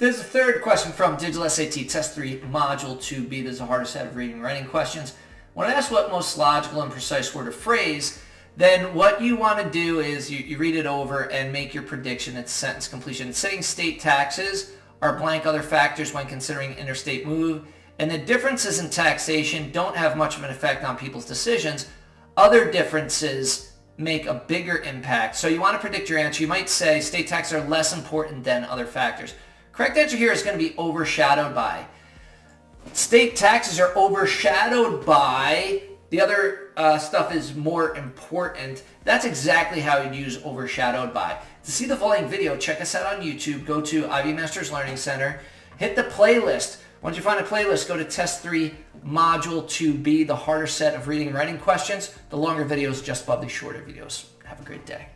Here's the third question from Digital SAT Test 3, Module 2B. There's a harder set of reading and writing questions. When asked what most logical and precise word or phrase, then what you want to do is you read it over and make your prediction at sentence completion. Saying state taxes are blank other factors when considering interstate move, and the differences in taxation don't have much of an effect on people's decisions. Other differences make a bigger impact. So you want to predict your answer. You might say state taxes are less important than other factors. Correct answer here is going to be overshadowed by. State taxes are overshadowed by. The other stuff is more important. That's exactly how you'd use overshadowed by. To see the volume video, check us out on YouTube. Go to IB Masters Learning Center. Hit the playlist. Once you find a playlist, go to Test 3, Module 2B, the harder set of reading and writing questions. The longer videos just above the shorter videos. Have a great day.